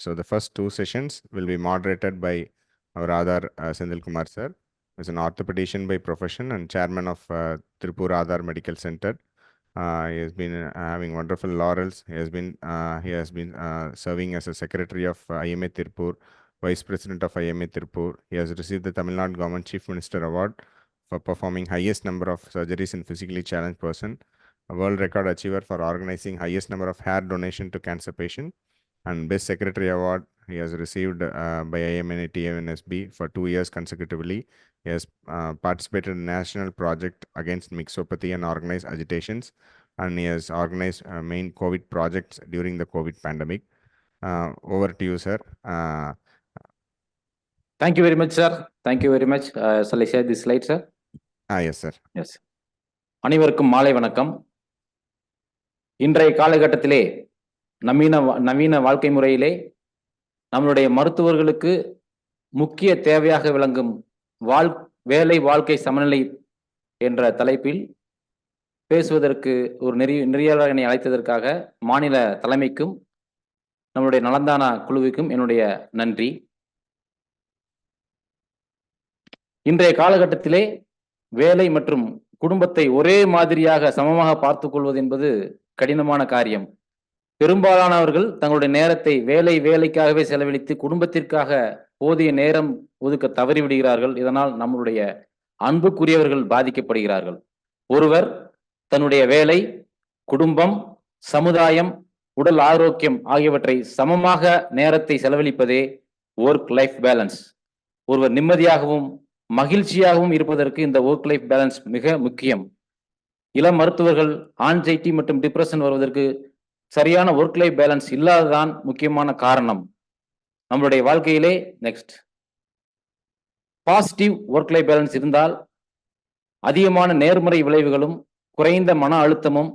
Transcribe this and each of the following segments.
So the first two sessions will be moderated by our Aadhar Sendil Kumar sir, who is an orthopedician by profession and chairman of Tripur Aadhar Medical Center. He has been having wonderful laurels. He has been serving as a secretary of IMA Tirupur, vice president of IMA Tirupur. He has received the Tamil Nadu Government Chief Minister Award for performing highest number of surgeries in physically challenged person, a world record achiever for organizing highest number of hair donation to cancer patient, and best secretary award he has received by IMNATMNSB for 2 years consecutively. He has participated in national project against mixopathy and organized agitations, and he has organized main COVID projects during the COVID pandemic. Over to you, sir. Thank you very much, sir. Thank you very much. Shall I share this slide, sir? Yes, sir. Yes. அனைவருக்கும் மாலை வணக்கம். இன்றைய காலகட்டத்திலே நவீன வாழ்க்கை முறையிலே நம்மளுடைய மருத்துவர்களுக்கு முக்கிய தேவையாக விளங்கும் வேலை வாழ்க்கை சமநிலை என்ற தலைப்பில் பேசுவதற்கு ஒரு நெறியாளனை அழைத்ததற்காக மாநில தலைமைக்கும் நம்மளுடைய நலந்தானா குழுவுக்கும் என்னுடைய நன்றி. இன்றைய காலகட்டத்திலே வேலை மற்றும் குடும்பத்தை ஒரே மாதிரியாக சமமாக பார்த்துக் கொள்வது என்பது கடினமான காரியம். பெரும்பாலானவர்கள் தங்களுடைய நேரத்தை வேலைக்காகவே செலவழித்து குடும்பத்திற்காக போதிய நேரம் ஒதுக்க தவறிவிடுகிறார்கள். இதனால் நம்மளுடைய அன்புக்குரியவர்கள் பாதிக்கப்படுகிறார்கள். ஒருவர் தன்னுடைய வேலை, குடும்பம், சமுதாயம், உடல் ஆரோக்கியம் ஆகியவற்றை சமமாக நேரத்தை செலவழிப்பதே ஒர்க் லைஃப் பேலன்ஸ். ஒருவர் நிம்மதியாகவும் மகிழ்ச்சியாகவும் இருப்பதற்கு இந்த ஒர்க் லைஃப் பேலன்ஸ் மிக முக்கியம். இளம் மருத்துவர்கள் ஆன்சைட்டி மற்றும் டிப்ரெஷன் வருவதற்கு சரியான ஒர்க் லைஃப் பேலன்ஸ் இல்லாததான் முக்கியமான காரணம். நம்மளுடைய வாழ்க்கையிலே next positive work life balance இருந்தால் அதிகமான நேர்மறை விளைவுகளும் குறைந்த மன அழுத்தமும்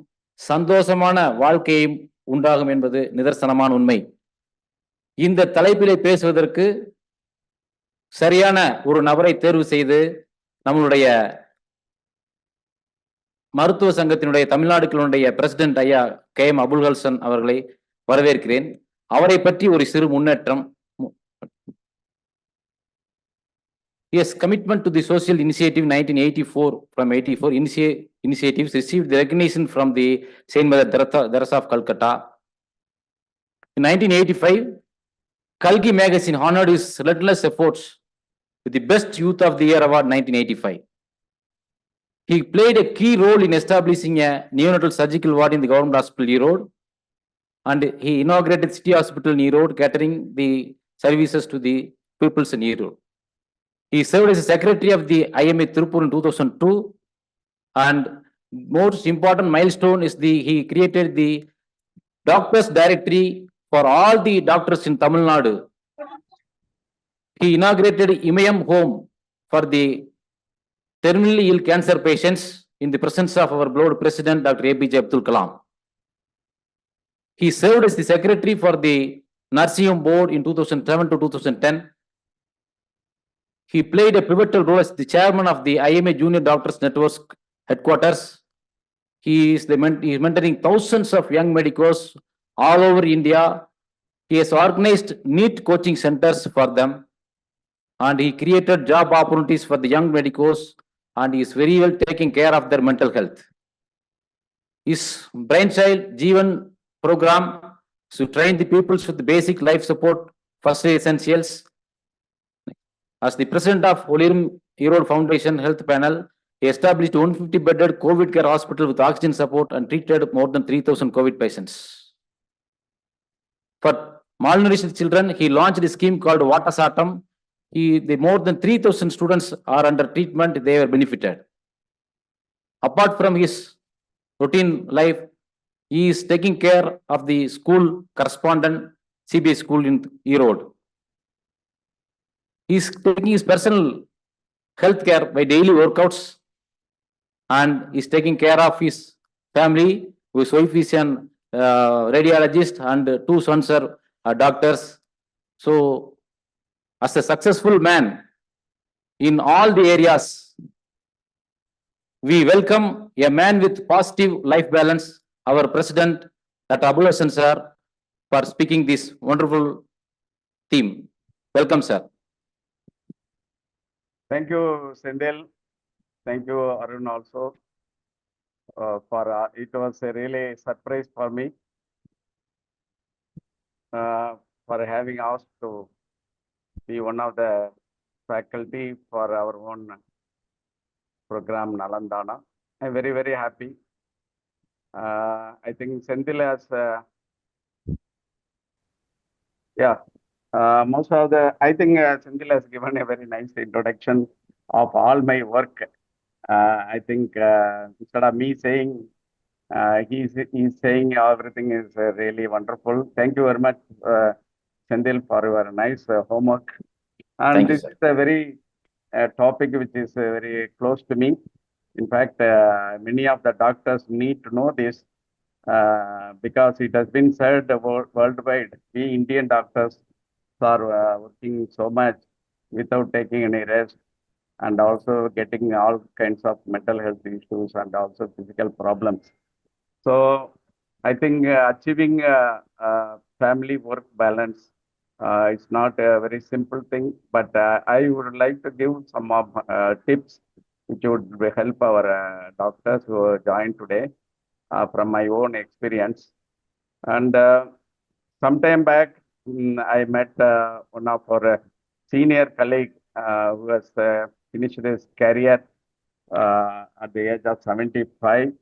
சந்தோஷமான வாழ்க்கையும் உண்டாகும் என்பது நிதர்சனமான உண்மை. இந்த தலைப்பிலே பேசுவதற்கு சரியான ஒரு நபரை தேர்வு செய்து நம்மளுடைய மருத்துவ சங்கத்தினுடைய தமிழ்நாடுகளுடைய பிரசிடென்ட் ஐயா KM அபுல் ஹசன் அவர்களை வரவேற்கிறேன். அவரை பற்றி ஒரு சிறு முன்னேற்றம். Yes, commitment to the social initiative 1984 from 84 initiatives received the recognition from the Saint Mother Teresa of Calcutta. In 1985, Kalki magazine honored his relentless efforts with the Best Youth of the Year award 1985. He played a key role in establishing a neonatal surgical ward in the government hospital Erode, and he inaugurated City Hospital in Erode, catering the services to the peoples in Erode. He served as a secretary of the IMA Tirupur in 2002, and most important milestone is he created the doctors directory for all the doctors in Tamil Nadu. He inaugurated Imayam home for the terminally ill cancer patients in the presence of our beloved President Dr. APJ Abdul Kalam. He served as the secretary for the nursing home board in 2007 to 2010. He played a pivotal role as the chairman of the IMA Junior Doctors Network headquarters. He is mentoring thousands of young medicos all over India. He has organized NEET coaching centers for them, and he created job opportunities for the young medicos, and he is very well taking care of their mental health. His brainchild Jeevan program to train the peoples with the basic life support first aid essentials. As the president of Olirum Erode Foundation Health Panel, he established 150-bedded COVID care hospital with oxygen support and treated more than 3,000 COVID patients. For malnourished children, he launched a scheme called Vatasatam. More than 3,000 students are under treatment. They were benefited. Apart from his routine life, he is taking care of the school correspondent CBS school in Erode. He is taking his personal health care by daily workouts, and is taking care of his family. His wife is an radiologist, and 2 sons are doctors. So, as a successful man in all the areas, we welcome a man with positive life balance, our President Dr. Abul Hasan sir, for speaking this wonderful theme. Welcome, sir. Thank you, Sendil. Thank you, Arun, also. It was a really surprise for me for having asked to be one of the faculty for our own program, Nalamthaana. I'm very, very happy. I think Sendil has, I think Sendil has given a very nice introduction of all my work. I think instead of me saying, he's saying everything is really wonderful. Thank you very much, Sendil, for your nice homework. And Thank you, this sir. is a very topic which is very close to me. In fact, many of the doctors need to know this because it has been said worldwide. We Indian doctors are working so much without taking any rest and also getting all kinds of mental health issues and also physical problems. So I think achieving family work balance is not a very simple thing, but I would like to give some of tips which would help our doctors who joined today from my own experience. And sometime back, I met one of our senior colleague who has finished his career at the age of 75.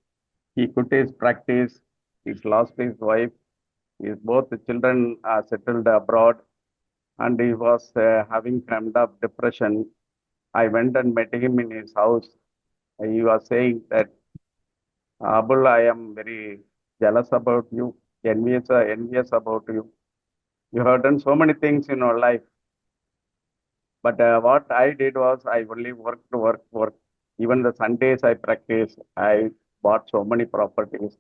He quit his practice. He's lost his wife. His both the children are settled abroad, and he was having kind of depression. I went and met him in his house. He was saying that, Abul, I am very jealous about you, envious about you. You have done so many things in your life. But what I did was I only work. Even the Sundays I practice. I bought so many properties.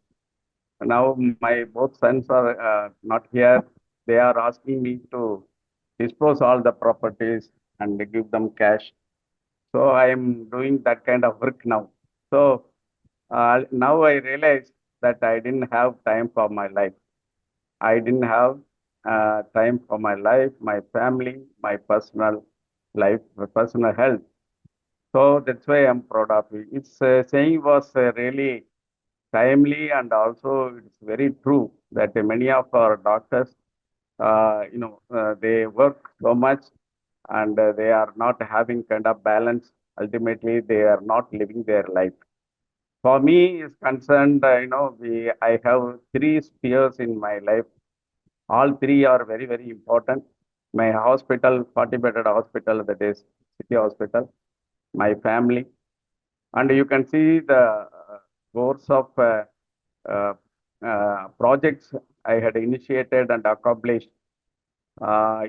Now my both sons are not here. They are asking me to dispose all the properties and give them cash. So I am doing that kind of work now. So now I realize that I didn't have time for my life. I didn't have time for my life, my family, my personal life, my personal health. So that's why I'm proud of it. It's saying was really timely and also it's very true that many of our doctors, they work so much and they are not having kind of balance. Ultimately, they are not living their life. For me, is concerned, I have three spheres in my life. All three are very, very important. My hospital, 40-bedded hospital, that is city hospital, my family, and you can see the course of uh, projects I had initiated and accomplished.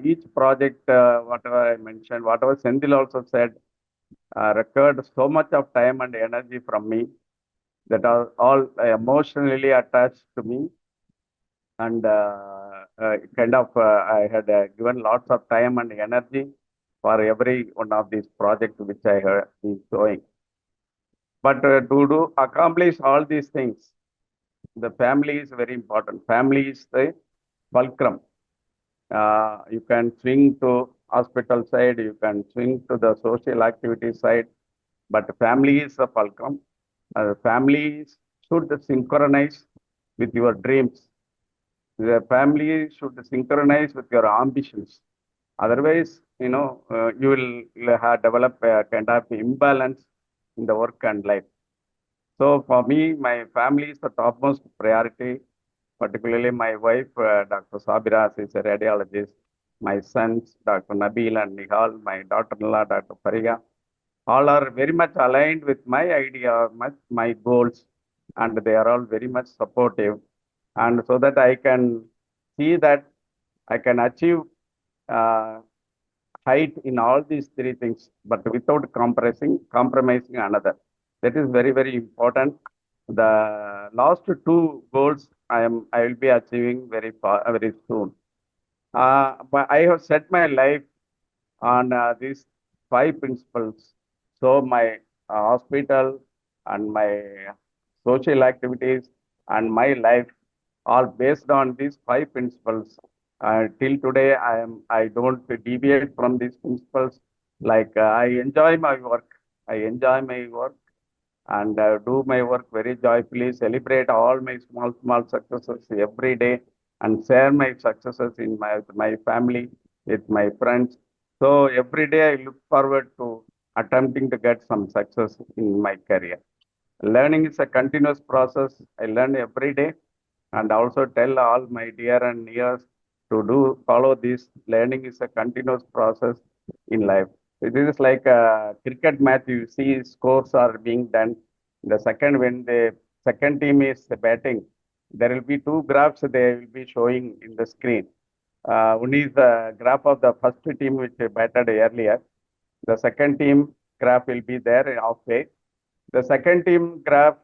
Each project, whatever I mentioned, whatever Sendil also said, required so much of time and energy from me that are all emotionally attached to me. And I had given lots of time and energy for every one of these projects which I have been doing. But to accomplish all these things, the family is very important. Family is the fulcrum. You can swing to hospital side, you can swing to the social activity side, but family is the fulcrum. Families should synchronize with your dreams. The family should synchronize with your ambitions. Otherwise, you will develop a kind of imbalance in the work and life. So for me, my family is the topmost priority, particularly my wife, Dr. Sabiras, is a radiologist. My sons, Dr. Nabil and Nihal, my daughter-in-law, Dr. Fariga, all are very much aligned with my idea, my goals, and they are all very much supportive. And so that I can see that I can achieve uh, height in all these three things, but without compromising another. That is very, very important. The last two goals I will be achieving very soon. But I have set my life on these five principles. So my hospital and my social activities and my life are based on these five principles. Till today, I don't deviate from these principles. Like I enjoy my work. I enjoy my work and do my work very joyfully, celebrate all my small successes every day, and share my successes in my family, with my friends. So every day I look forward to attempting to get some success in my career. Learning is a continuous process. I learn every day and also tell all my dear and nears to do follow this. Learning is a continuous process in life. It is like a cricket match. You see scores are being done. The second when the second team is batting, there will be two graphs they will be showing in the screen. One is the graph of the first team which batted earlier. The second team graph will be there halfway. The second team graph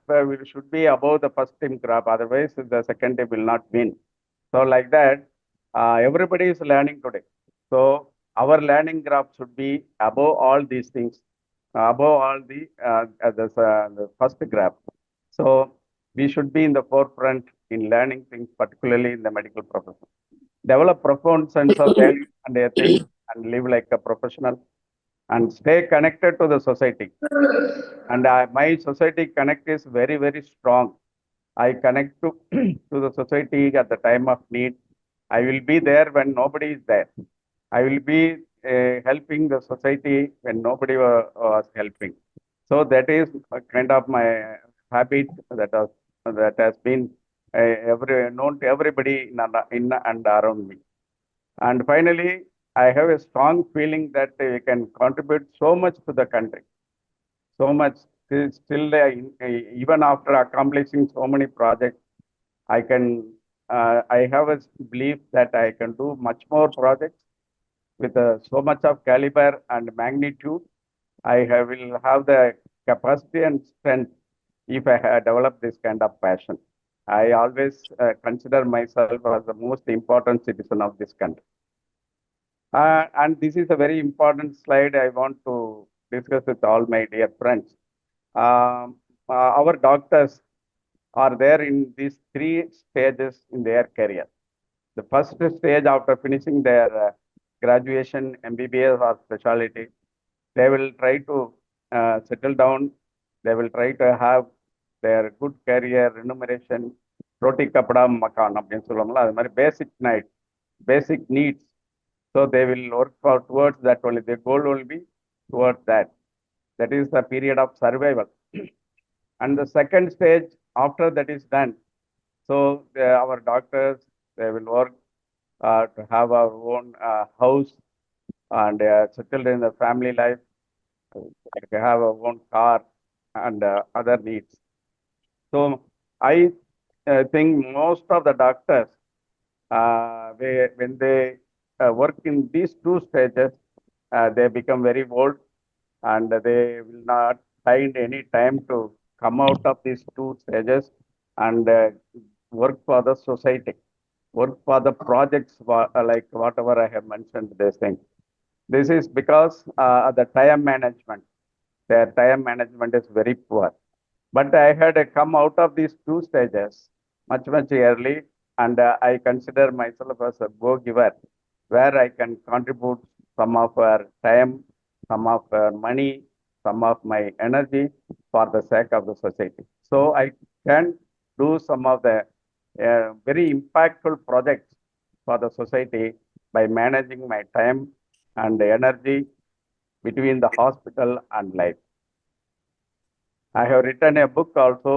should be above the first team graph. Otherwise, the second team will not win. So like that, everybody is learning today. So our learning graph should be above all these things, above all the first graph. So we should be in the forefront in learning things, particularly in the medical profession. Develop profound sense of value and ethics and live like a professional and stay connected to the society. And my society connect is very strong. I connect to to the society at the time of need. I will be there when nobody is there. I will be helping the society when nobody was helping. So that is a kind of my habit that has been known to everybody in and around me. And finally, I have a strong feeling that we can contribute so much to the country, so much. Still, even after accomplishing so many projects, I can, I have a belief that I can do much more projects with so much of caliber and magnitude. Will have the capacity and strength if I have developed this kind of passion. I always consider myself as the most important citizen of this country. And this is a very important slide I want to discuss with all my dear friends. Our doctors are there in these three stages in their career. The first stage after finishing their graduation, MBBS or specialty, they will try to settle down. They will try to have their good career, remuneration, roti kapada makan அப்படின்னு சொல்லுவாங்களா அது மாதிரி basic needs. So they will work for towards that only. Their goal will be towards that. That is the period of survival. And the second stage after that is done, so our doctors, they will work to have our own house and settled in the family life, to have our own car and other needs. So I think most of the doctors, when they work in these two stages, they become very old and they will not find any time to come out of these two stages and work for the society, work for the projects like whatever I have mentioned this thing. This is because the time management, their time management is very poor. But I had come out of these two stages much early, and I consider myself as a go-giver, where I can contribute some of our time, some of our money, some of my energy for the sake of the society. So I can do some of the very impactful projects for the society by managing my time and the energy between the hospital and life. I have written a book also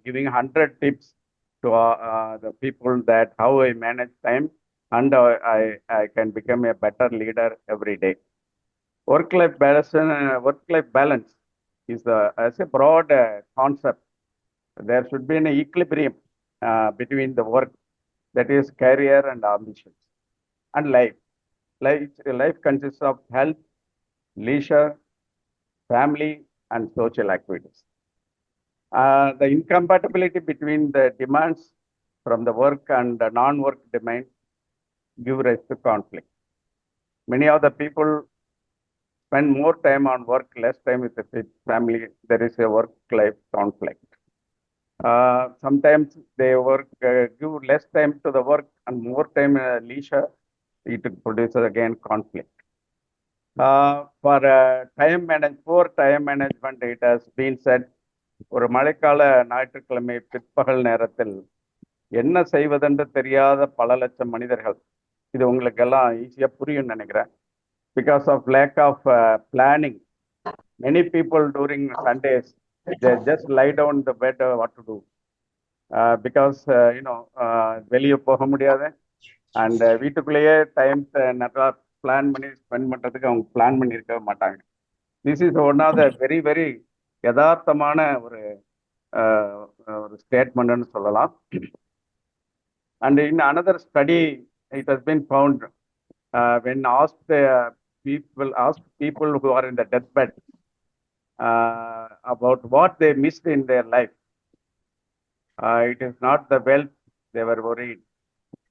giving 100 tips to the people that how I manage time and I can become a better leader every day. Work-life balance is as a broad concept. There should be an equilibrium between the work, that is career and ambitions, and life. Life consists of health, leisure, family, and social activities. The incompatibility between the demands from the work and the non-work domain give rise to conflict. Many of the people spend more time on work, less time with the family. There is a work-life conflict. Sometimes they give less time to the work and more time leisure, it produces again conflict. For poor time management, it has been said, ஒரு மழைக்கால ஞாயிற்றுக்கிழமை பிற்பகல் நேரத்தில் என்ன செய்வதென்று தெரியாத பல லட்சம் மனிதர்கள், இது உங்களுக்கு எல்லாம் ஈஸியா புரியும்னு நினைக்கிறேன். Because of lack of planning, many people during Sundays, they just lie down the bed what to do. Because வெளியே போக முடியாது அண்ட் வீட்டுக்குள்ளேயே டைம் நல்லா பிளான் பண்ணி ஸ்பெண்ட் பண்ணுறதுக்கு அவங்க பிளான் பண்ணியிருக்க மாட்டாங்க. This is one of the very very யதார்த்தமான ஒரு ஸ்டேட்மெண்ட்னு சொல்லலாம். And in another study it has been found when ask people who are in the deathbed about what they missed in their life. It is not the wealth they were worried.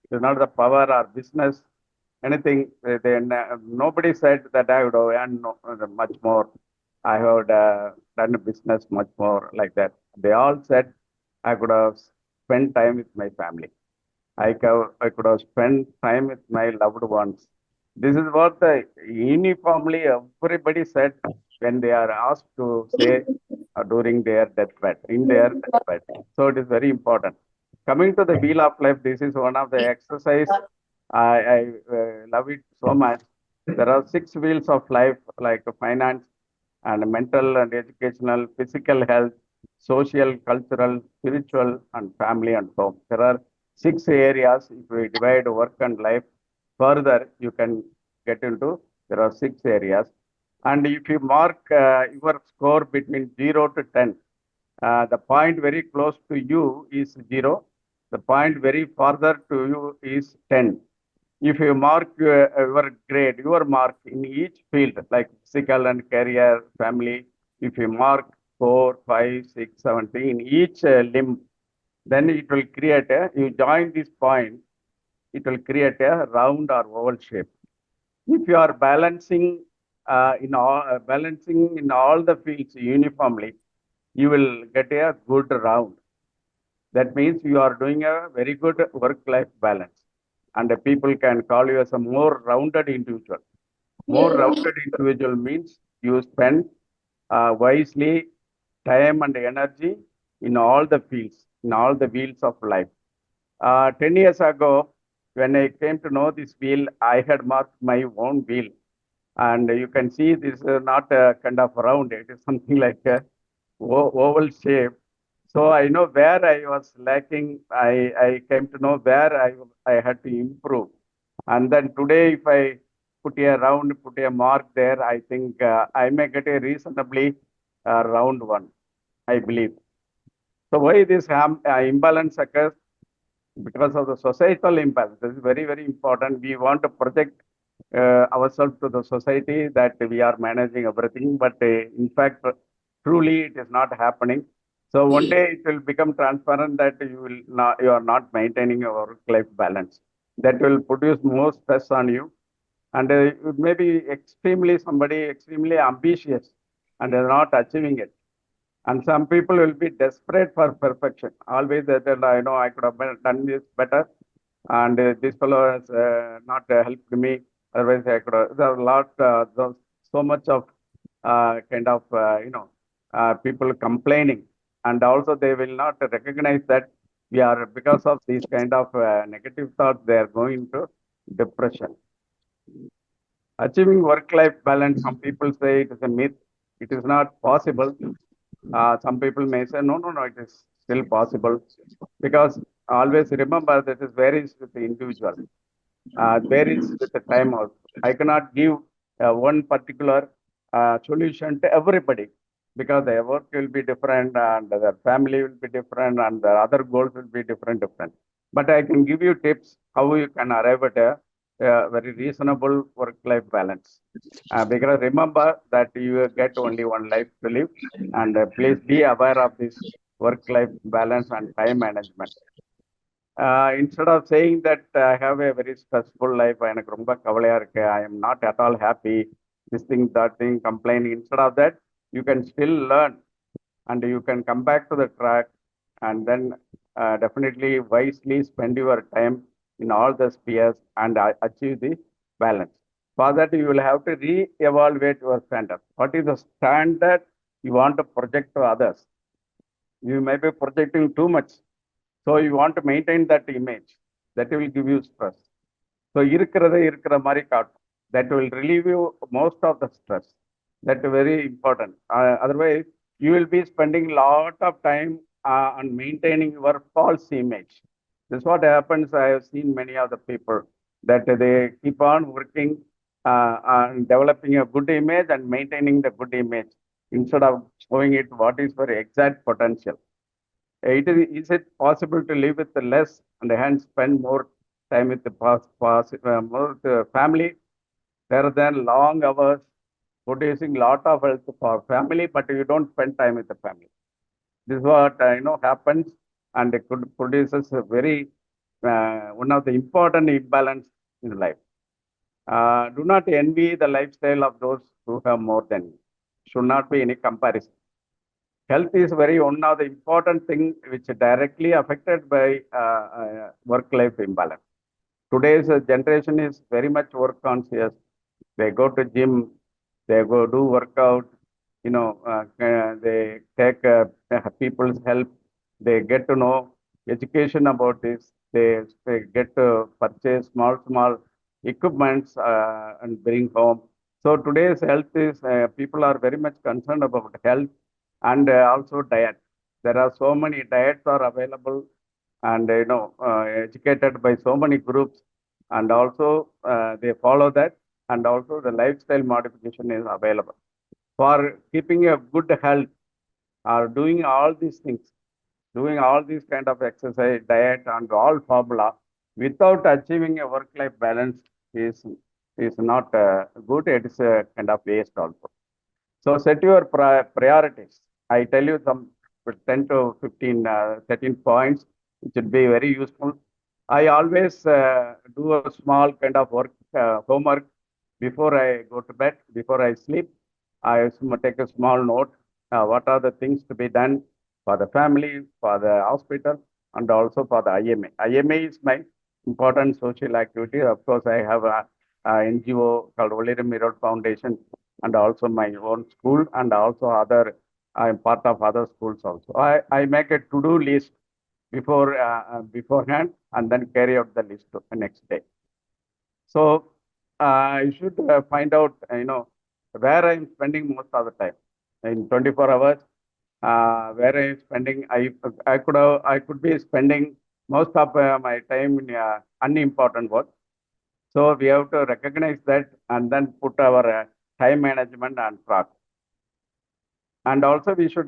It is not the power or business, anything. Nobody said that I would have earned much more. I would done business much more like that. They all said I could have spent time with my family. I could have spent time with my loved ones. This is what the uniformly everybody said when they are asked to say during their deathbed, in their deathbed. So it is very important. Coming to the wheel of life, this is one of the exercise. I love it so much. There are 6 wheels of life, like finance and mental and educational, physical health, social, cultural, spiritual, and family and home. There are 6 areas. If we divide work and life further, you can get into, there are 6 areas. And if you mark your score between 0 to 10, the point very close to you is 0. The point very farther to you is 10. If you mark your grade, your mark in each field, like physical and career, family, if you mark 4, 5, 6, 7 in each limb, then it will create you join this point, it will create a round or oval shape. If you are balancing in all the fields uniformly, you will get a good round. That means you are doing a very good work-life balance, and the people can call you as a more rounded individual. More rounded individual means you spend wisely time and energy in all the fields, in all the wheels of life. 10 years ago, when I came to know this wheel, I had marked my own wheel. And you can see this is not a kind of round, it is something like a oval shape. So I know where I was lacking. I came to know where I had to improve. And then today, if I put a round, put a mark there, I think I may get a reasonably round one, I believe. So why this imbalance occurs? Because of the societal imbalance. This is very, very important. We want to project ourselves to the society that we are managing everything, but in fact, truly it is not happening. So one day it will become transparent that you are not maintaining your work-life balance. That will produce more stress on you, and maybe somebody extremely ambitious and is not achieving it. And some people will be desperate for perfection. Always they tell, I know I could have done this better, and this fellow has not helped me. Otherwise, I could have. There are a lot, so much of kind of people complaining, and also they will not recognize that we are, because of these kind of negative thoughts, they are going into depression. Achieving work-life balance, some people say it is a myth. It is not possible. Some people may say, no, it is still possible, because always remember that it varies with the individual, varies with the time also. I cannot give one particular solution to everybody, because their work will be different, and their family will be different, and their other goals will be different. But I can give you tips how you can arrive at a very reasonable work-life balance. Because remember that you get only one life to live, and please be aware of this work-life balance and time management. Instead of saying that I have a very stressful life, I am not at all happy, this thing, that thing, complaining. Instead of that, you can still learn, and you can come back to the track, and then definitely wisely spend your time in all the spheres and achieve the balance. For that, you will have to re-evaluate your standard. What is the standard you want to project to others? You may be projecting too much. So you want to maintain that image. That will give you stress. So இருக்கிற மாதிரி காட்டும். That will relieve you most of the stress. That's very important. Otherwise, you will be spending lot of time on maintaining your false image. This is what happens. I have seen many of the people that they keep on working on developing a good image and maintaining the good image instead of showing it what is your exact potential. Is it possible to live with less and hence spend more time with the more with the family rather than long hours producing lot of health for family, but you don't spend time with the family. This is what happens, and it could produces a very one of the important imbalance in life. Do not envy the lifestyle of those who have more than you. Should not be any comparison. Health is very one of the important thing which directly affected by work-life imbalance. Today's generation is very much work conscious. They go to gym, they go do workout, they take people's help, they get to know education about this, they get to purchase small equipments and bring home. So today's health is, people are very much concerned about health and also diet. There are so many diets are available and educated by so many groups, and also they follow that, and also the lifestyle modification is available for keeping a good health, or doing all these things, doing all these kind of exercise, diet, and all formula without achieving a work-life balance is not good. It is a kind of waste also. So set your priorities. I tell you some 10 to 15, 13 points, which would be very useful. I always do a small kind of work, homework before I go to bed, before I sleep. I take a small note. What are the things to be done for the family, for the hospital, and also for the IMA. IMA is my important social activity. Of course, I have a NGO called Oliram Mirror Foundation, and also my own school, and also other, I am part of other schools also. I make a to-do list beforehand, and then carry out the list the next day. So I should find out, where I am spending most of the time in 24 hours. Where I am spending, I could be spending most of my time in unimportant work. So we have to recognize that and then put our time management on track. And also we should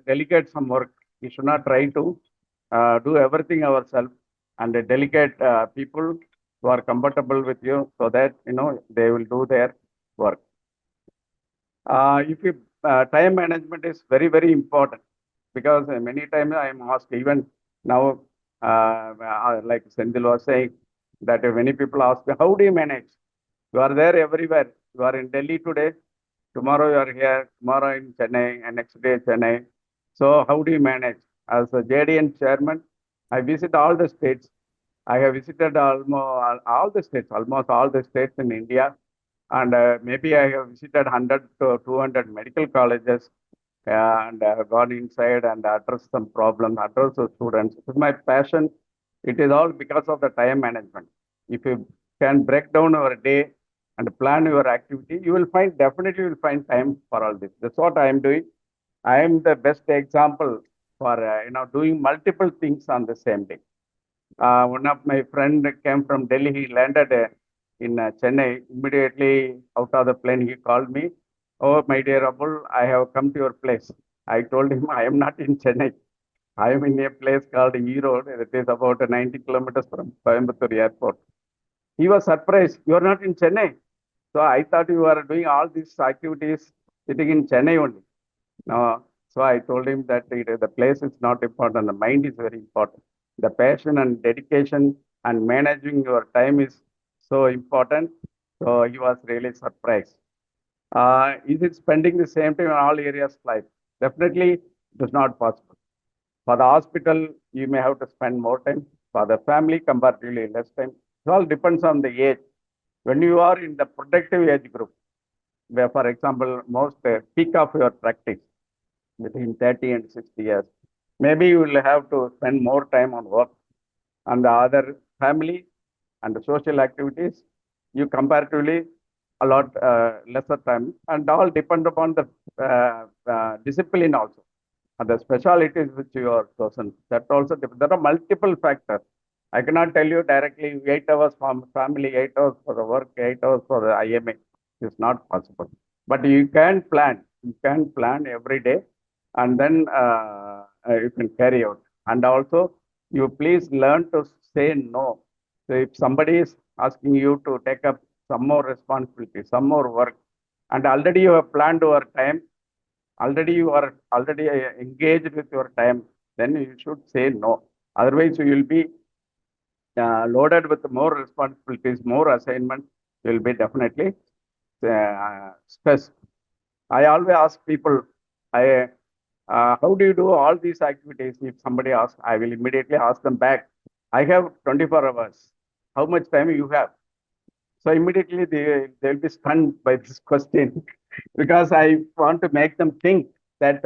delegate some work. We should not try to do everything ourselves, and delegate people who are comfortable with you, so that they will do their work. If you time management is very, very important, because many times I am asked, even now, like Sendil was saying, that many people ask me, how do you manage? You are there everywhere. You are in Delhi today, tomorrow you are here, tomorrow in Chennai, and next day Chennai. So how do you manage? As a JDN chairman, I visit all the states. I have visited almost all the states in India, and maybe I have visited 100 to 200 medical colleges, and gone inside and addressed some problems, addressed the students. It is my passion. It is all because of the time management. If you can break down your day and plan your activity, you will definitely find time for all this. That's what I am doing. I am the best example for doing multiple things on the same day. One of my friend came from Delhi. He landed in Chennai. Immediately out of the plane, he called me. Oh, my dear Abul, I have come to your place. I told him I am not in Chennai. I am in a place called E Road. It is about 90 kilometers from Coimbatore Airport. He was surprised. You are not in Chennai. So I thought you are doing all these activities sitting in Chennai only. No. So I told him that the place is not important. The mind is very important. The passion and dedication and managing your time is so important. So he was really surprised. Is it spending the same time in all areas of life? Definitely, it is not possible. For the hospital, you may have to spend more time. For the family, comparatively less time. It all depends on the age. When you are in the productive age group, where, for example, most peak of your practice between 30 and 60 years, maybe you will have to spend more time on work and the other family and the social activities. You comparatively a lot lesser time, and all depend upon the discipline also and the specialities which you are chosen. That also there are multiple factors. I cannot tell you directly 8 hours for family, 8 hours for the work, 8 hours for the IMA. It's not possible. But you can plan. You can plan every day, and then you can carry out. And also, you please learn to say no. So if somebody is asking you to take up some more responsibility, some more work, and already you have planned your time, already you are already engaged with your time, then you should say no. Otherwise, you will be loaded with more responsibilities, more assignments. You will be definitely stressed. I always ask people, how do you do all these activities? If somebody asks, I will immediately ask them back. I have 24 hours. How much time you have? So immediately they'll be stunned by this question because I want to make them think that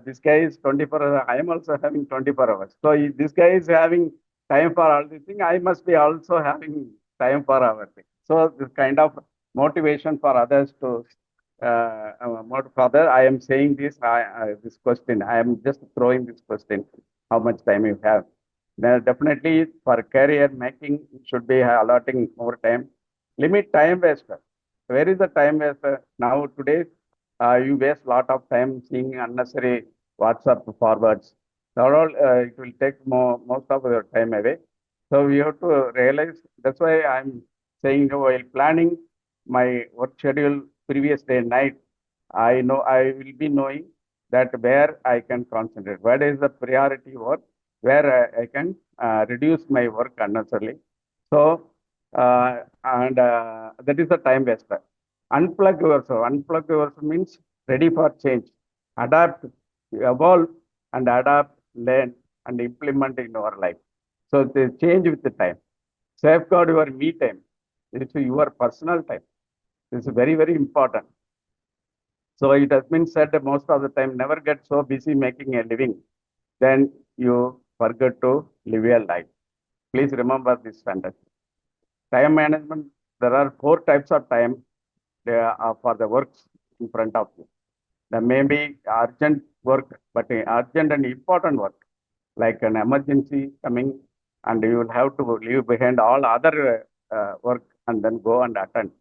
this guy is 24 hours. I am also having 24 hours. So if this guy is having time for all these things, I must be also having time for our thing. So this kind of motivation for others to further, I am saying this question. I am just throwing this question. How much time you have? Then definitely for career making, you should be allotting more time. Limit time waster. Where is the time waster? Now today, you waste a lot of time seeing unnecessary WhatsApp forwards. Overall, it will take most of your time away. So we have to realize. That's why I'm saying while planning my work schedule previous day night, I know I will be knowing that where I can concentrate. What is the priority work? Where I can reduce my work unnecessarily. So, and that is the time waster. Unplug yourself. Unplug yourself means ready for change. Adapt, evolve, and adapt, learn, and implement in our life. So, they change with the time. Safeguard your me time. It is your personal time. This is very, very important. So it has been said that most of the time, never get so busy making a living, then you forget to live your life. Please remember this sentence. Time management, there are 4 types of time for the works in front of you. There may be urgent work, but urgent and important work, like an emergency coming, and you will have to leave behind all other work and then go and attend.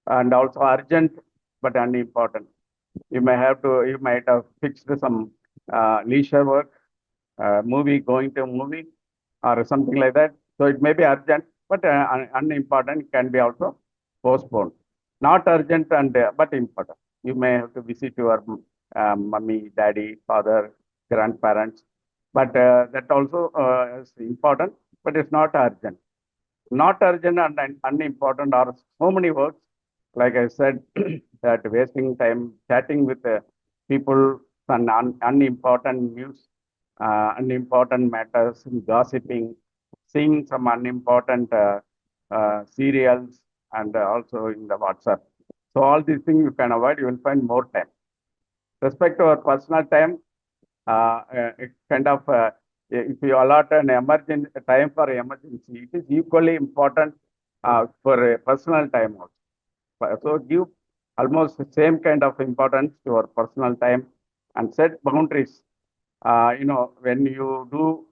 And also urgent but unimportant. You might have fixed some leisure work, going to a movie or something like that. So it may be urgent, but unimportant can be also postponed. Not urgent and but important. You may have to visit your mummy, daddy, father, grandparents, but that also is important, but it's not urgent. Not urgent and unimportant are so many works. Like I said, that wasting time chatting with people on unimportant news, unimportant matters, gossiping, seeing some unimportant serials, and also in the WhatsApp. So all these things you can avoid. You will find more time. Respect to our personal time. It's kind of if you allot an emergency time for emergency, it is equally important for personal time also. So give almost the same kind of importance to your personal time and set boundaries. When you do,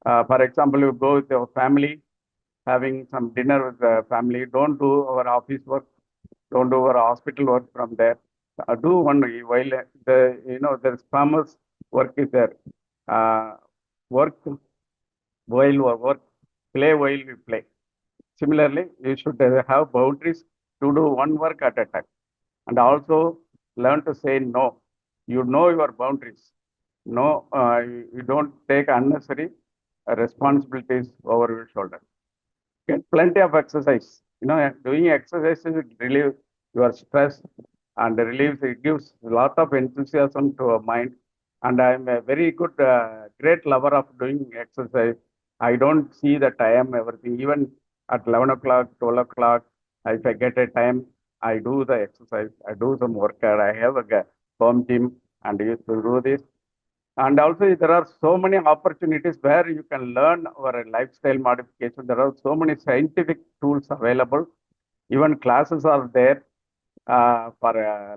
for example, you go with your family, having some dinner with the family, don't do our office work, don't do our hospital work from there. Do one while the farmers work is there. Work while you work, play while you play. Similarly, you should have boundaries to do one work at a time. And also learn to say no. You know your boundaries. No, you don't take unnecessary responsibilities over your shoulder. Get plenty of exercise. Doing exercise will relieve your stress and it gives a lot of enthusiasm to our mind. And I'm a very good, great lover of doing exercise. I don't see the time, everything. Even at 11 o'clock, 12 o'clock, if I get a time, I do the exercise, I do some workout. I have a home gym and used to do this. And also, there are so many opportunities where you can learn our lifestyle modification. There are so many scientific tools available. Even classes are there for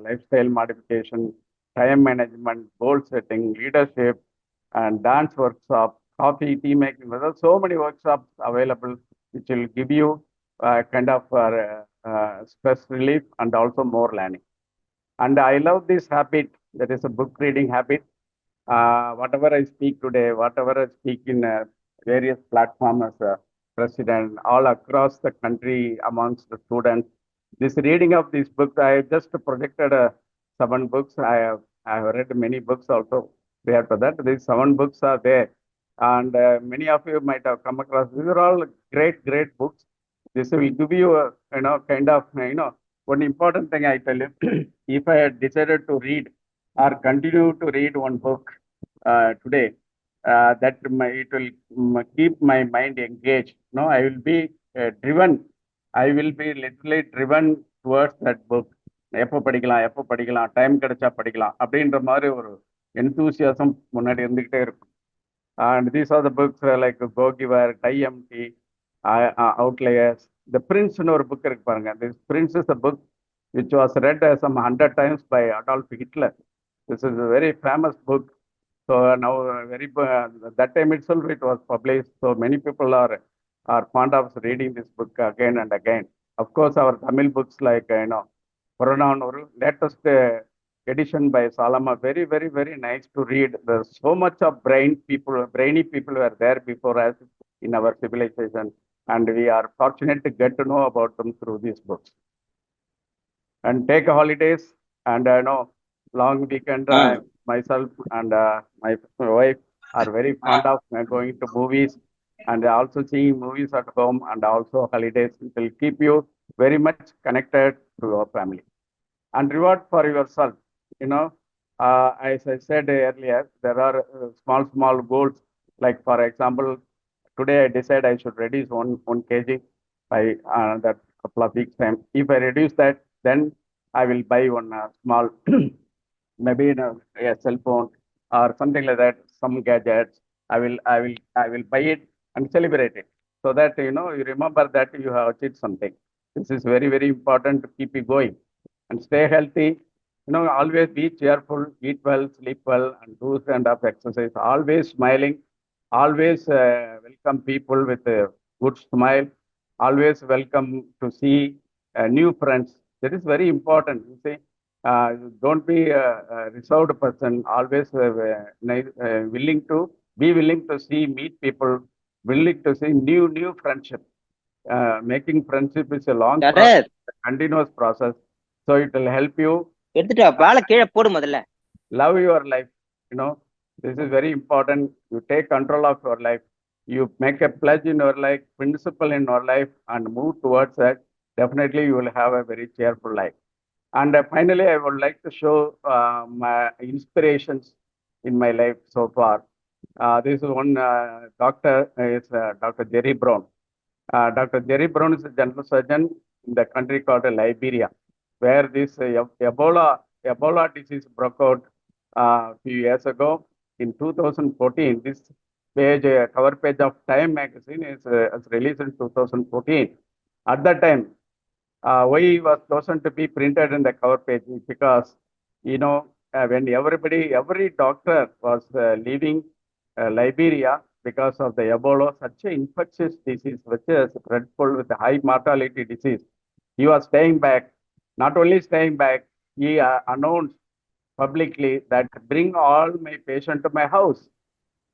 lifestyle modification, time management, goal setting, leadership, and dance workshop, coffee, tea making. There are so many workshops available which will give you kind of stress relief and also more learning. And I love this habit, that is a book reading habit. Whatever I speak today, whatever I speak in various platforms as a president, all across the country amongst the students, this reading of these books, I just projected 7 books. I have read many books also prior to that. These 7 books are there. And many of you might have come across. These are all great, great books. This will give you a, kind of, one important thing I tell you. If I had decided to read or continue to read one book today, it will keep my mind engaged. No, I will be driven. I will be literally driven towards that book. எப்போ படிக்கலாம் எப்போ படிக்கலாம் time கிடைச்சா படிக்கலாம் அப்படின்ற மாதிரி ஒரு enthusiasm முன்னாடி இருந்துகிட்டே இருக்கும். And these are the books like Go Giver, Die Empty, Outliers. The Prince ன்னு ஒரு book இருக்கு பாருங்க. This Prince is a book which was read some 100 times by Adolf Hitler. This is a very famous book. So now, that time itself it was published. So many people are fond of reading this book again and again. Of course, our Tamil books like Purananoru, latest edition by Salama, very, very, very nice to read. There's so much of brainy people were there before us in our civilization, and we are fortunate to get to know about them through these books. And take holidays and long weekend. Myself and my wife are very fond of going to movies and also seeing movies at home, and also holidays. It will keep you very much connected to your family. And reward for yourself. As I said earlier, there are small goals. Like for example, today I decide I should reduce one kg by that couple of weeks time. If I reduce that, then I will buy one small, maybe a cell phone or something like that, some gadgets. I will buy it and celebrate it, so that you remember that you have achieved something. This is very, very important to keep you going and stay healthy. Always be cheerful, eat well, sleep well, and do kind of exercise. Always smiling, always welcome people with a good smile. Always welcome to see new friends. That is very important. You see, don't be a reserved person. Always willing to meet people, willing to see new friendship. Making friendship is a long process, a continuous process. So it will help you love your life. This is very important. You take control of your life. You make a pledge in your life, principle in your life, and move towards that. Definitely, you will have a very cheerful life. And finally, I would like to show my inspirations in my life so far. This is one doctor, is Dr. Jerry Brown. Dr. Jerry Brown is a general surgeon in the country called Liberia, where this Ebola disease broke out a few years ago. In 2014, this cover page of Time magazine is released in 2014. At that time, why it was chosen to be printed in the cover page is because, when every doctor was leaving Liberia because of the Ebola, such an infectious disease, which is dreadful with a high mortality disease, he was staying back. Not only staying back, he announced publicly that bring all my patients to my house.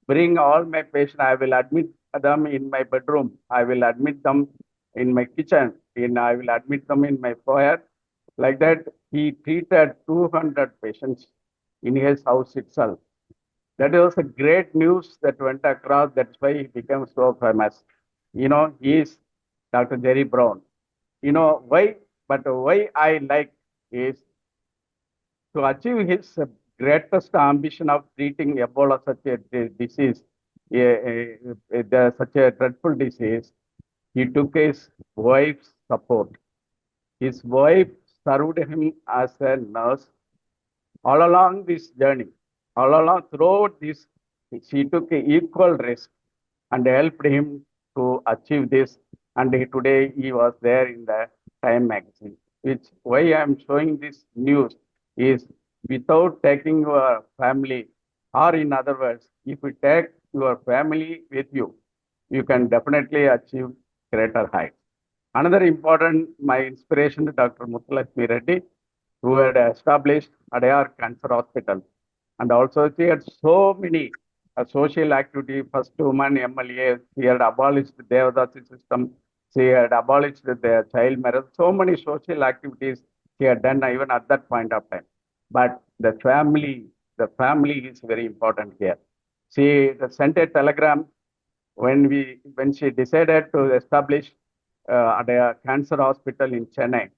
Bring all my patients. I will admit them in my bedroom. I will admit them in my kitchen. I will admit them in my foyer. Like that, he treated 200 patients in his house itself. That was a great news that went across. That's why he became so famous. He is Dr. Jerry Brown. Why? But why I like is to achieve his greatest ambition of treating Ebola, such a disease. there's such a dreadful disease, he took his wife's support. His wife served him as a nurse all along this journey. All along throughout this, she took equal risk and helped him to achieve this. And today he was there in the Time magazine. Which why I am showing this news is without taking your family, or in other words, if you take your family with you, you can definitely achieve greater heights. Another important, my inspiration, Dr. Muthulakshmi Reddy, who had established Adayar Cancer Hospital. And also she had so many social activity, first woman MLA, she had abolished the Devadasi system, she had abolished the child marriage, so many social activities she had done even at that point of time. But the family is very important here. She sent a telegram when she decided to establish a cancer hospital in Chennai.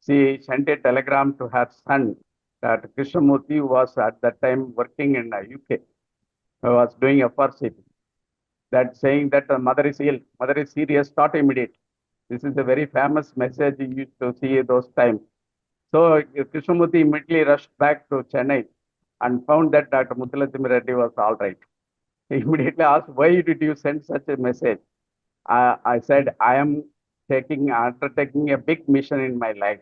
She sent a telegram to her son that Krishnamurti was at that time working in UK, was doing a FRCP. That saying that mother is ill, mother is serious, start immediate. This is a very famous message you used to see those times. So Krishnamurti immediately rushed back to Chennai and found that Dr. Muthulakshmi Reddy was all right. He immediately asked, why did you send such a message? I said, I am undertaking a big mission in my life.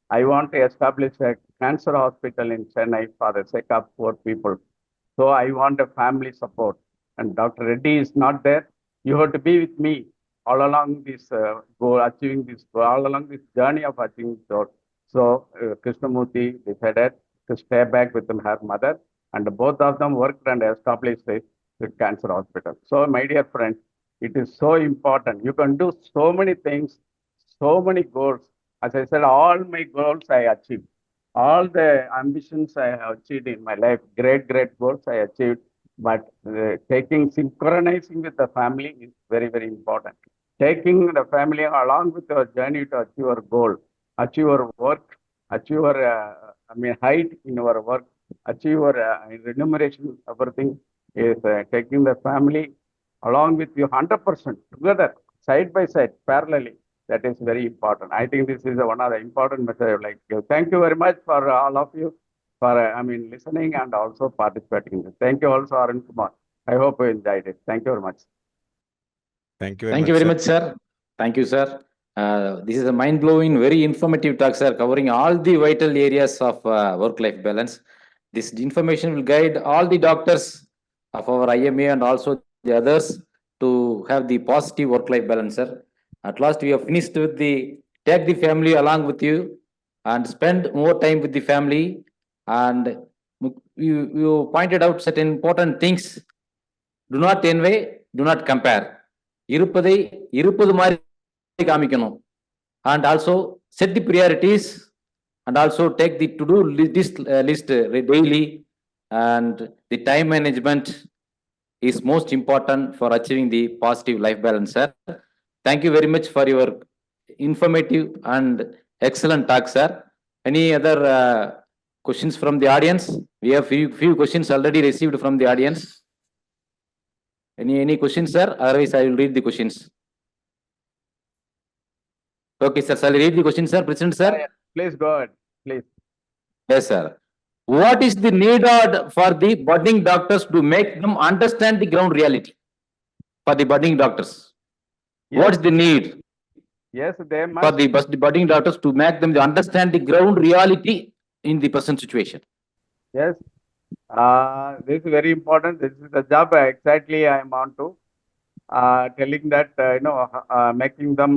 I want to establish a cancer hospital in Chennai for the sake of poor people. So I want a family support. And Dr. Reddy is not there. You have to be with me all along this goal, achieving this goal, all along this journey of achieving this goal. So Krishnamurti decided to stay back with her mother, and both of them worked and established the cancer hospital. So, my dear friends, it is so important. You can do so many things, so many goals. As I said, all my goals I achieved. All the ambitions I have achieved in my life, great goals I achieved. But synchronizing with the family is very, very important. Taking the family along with your journey to achieve your goal, achieve your work, achieve your, height in your work, achieve your remuneration, everything is taking the family along with you 100% together, side by side, parallelly. That is very important. I think this is one of the important messages I would like to give. Thank you very much for all of you for listening and also participating. Thank you also, Arun Kumar. I hope you enjoyed it. Thank you very much. Thank you very Thank much, you very sir. much, sir. Thank you, sir. This is a mind-blowing, very informative talk, sir, covering all the vital areas of work-life balance. This information will guide all the doctors of our IMA and also the others to have the positive work-life balance, sir. At last, we have finished with the take the family along with you and spend more time with the family. And you pointed out certain important things. Do not envy, do not compare. இருப்பதை இருப்பது மாதிரி காமிக்கணும். And also set the priorities and also take the to-do list daily, and the time management is most important for achieving the positive life balance, sir. Thank you very much for your informative and excellent talk, sir. Any other questions from the audience? We have few questions already received from the audience. Any questions, sir? Otherwise, I will read the questions. Okay, sir. Shall I read the question, sir? President, sir? Please go ahead. Please. Yes, sir. What is the need for the budding doctors to make them understand the ground reality? For the budding doctors, what is the need Yes, they for must. the budding doctors to make them understand the ground reality in the present situation? Yes, this is very important. This is the job exactly I am on to. Telling that, making them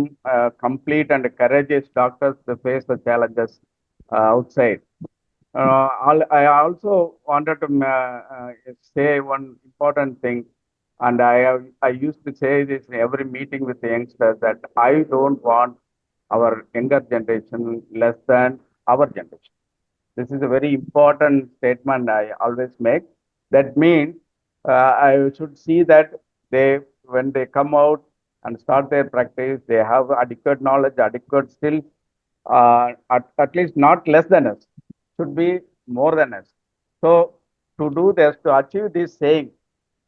complete and courageous doctors to face the challenges outside. I also wanted to say one important thing, and I used to say this in every meeting with the youngsters, that I don't want our younger generation less than our generation. This is a very important statement I always make. That means I should see that when they come out and start their practice, they have adequate knowledge, adequate skills, at least not less than us, should be more than us. So to do this, to achieve this saying,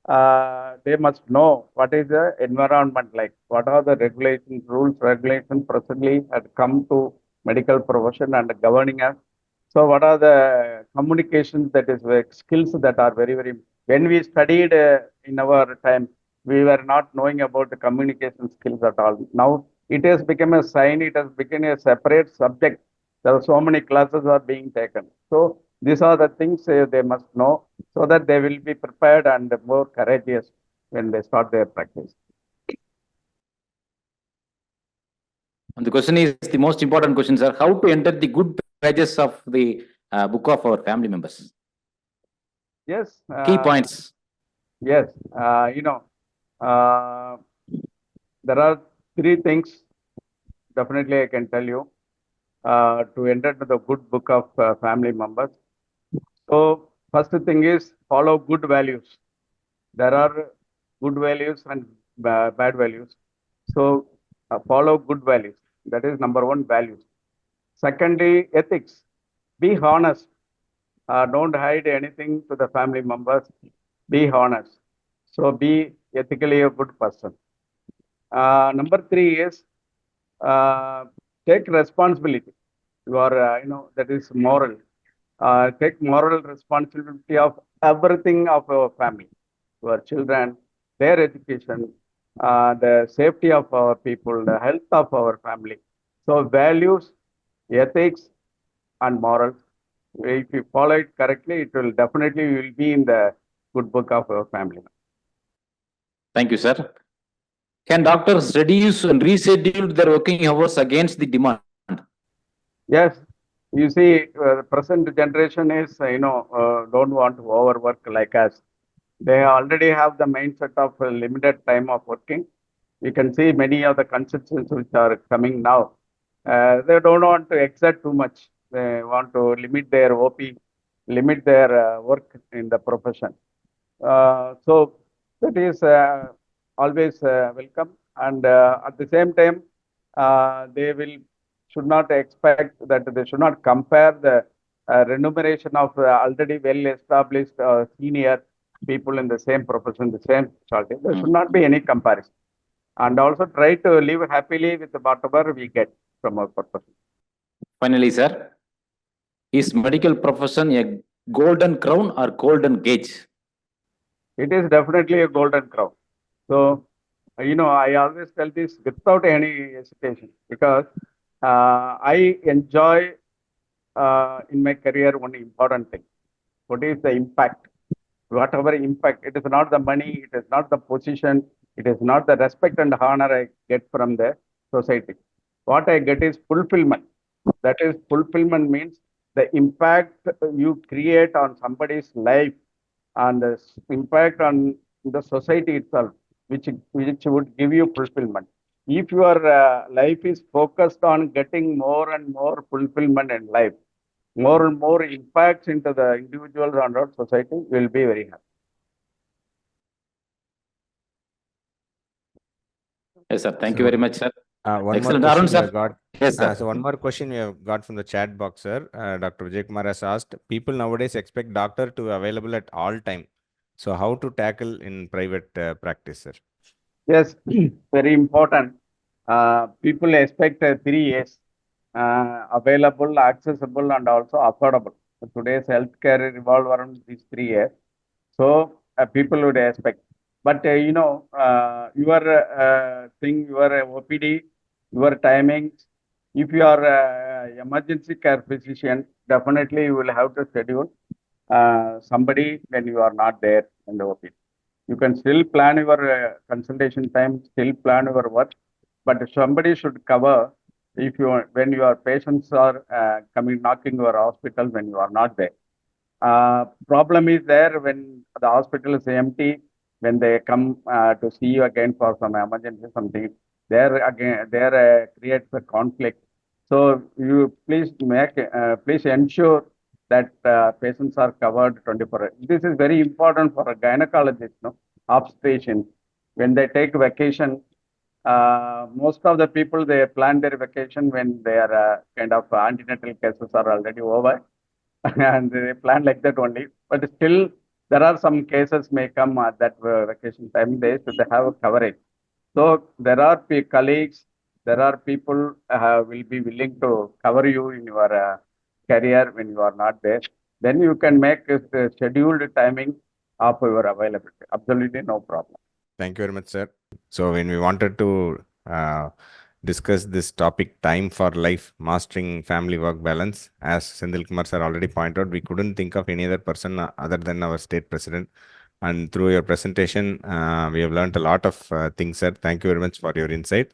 they must know what is the environment like, what are the regulations, rules, regulations presently had come to medical profession and governing us. So what are the communications that is skills that are very, very, when we studied in our time, we were not knowing about the communication skills at all. Now it has become a sign, it has become a separate subject. There are so many classes are being taken. So these are the things they must know so that they will be prepared and more courageous when they start their practice. And the question is the most important question, sir. How to enter the good pages of the book of our family members? Yes. Key points. Yes. Uh, there are three things definitely I can tell you to enter to the good book of family members. So first thing is follow good values. There are good values and bad values. So follow good values. That is number one, values. Secondly, ethics. Be honest. Don't hide anything to the family members. Be honest. So be ethically a good person. Number three is take responsibility. You are, that is moral. Take moral responsibility of everything of our family, our children, their education, the safety of our people, the health of our family. So values, ethics, and morals. If you follow it correctly, it will definitely will be in the good book of our family. Thank you, sir. Can doctors reduce and reschedule their working hours against the demand? Yes, you see, the present generation is, don't want to overwork like us. They already have the mindset of a limited time of working. You can see many of the conceptions which are coming now. They don't want to exert too much. They want to limit their OP, limit their work in the profession. So that is always welcome. And at the same time, they will should not expect that they should not compare the remuneration of already well-established senior people in the same profession, the same specialty. There should not be any comparison. And also try to live happily with whatever we get from our profession. Finally, sir, is medical profession a golden crown or golden gauge? It is definitely a golden crown. So, I always tell this without any hesitation because I enjoy in my career one important thing. What is the impact? Whatever impact, it is not the money, it is not the position, it is not the respect and honor I get from the society. What I get is fulfillment. That is, fulfillment means the impact you create on somebody's life and the impact on the society itself, which would give you fulfillment. If your life is focused on getting more and more fulfillment in life, more and more impacts into the individuals and our society, will be very happy. Yes, sir. Thank you very much, sir. One Excellent. more Arun, question we sir. have got. Yes, sir. So one more question we have got from the chat box, sir. Dr. Vijay Kumar has asked, people nowadays expect doctor to be available at all time. So how to tackle in private practice, sir? Yes, very important. People expect 3 A's, available, accessible, and also affordable. So today's healthcare revolve around these 3 A's. So people would expect. But your thing, your OPD, your timings, if you are emergency care physician, definitely you will have to schedule somebody when you are not there in the OPD. You can still plan your consultation time, still plan your work, but somebody should cover if you when your patients are coming knocking your hospital when you are not there. Problem is there when the hospital is empty, when they come to see you again for some emergency something, there again there creates a conflict. So you please ensure that patients are covered 24 hours. This is very important for a gynecologist, no, obstetrician. When they take vacation, most of the people they plan their vacation when their kind of antenatal cases are already over and they plan like that only. But still, there are some cases may come at that vacation time. They should have a coverage. So there are colleagues, there are people will be willing to cover you in your career when you are not there. Then you can make a scheduled timing of your availability. Absolutely no problem. Thank you very much, sir. So when we wanted to discuss this topic, time for life, mastering family work balance, as Sendil Kumar sir already pointed out, we couldn't think of any other person other than our state president. And through your presentation, we have learned a lot of things, sir. Thank you very much for your insight.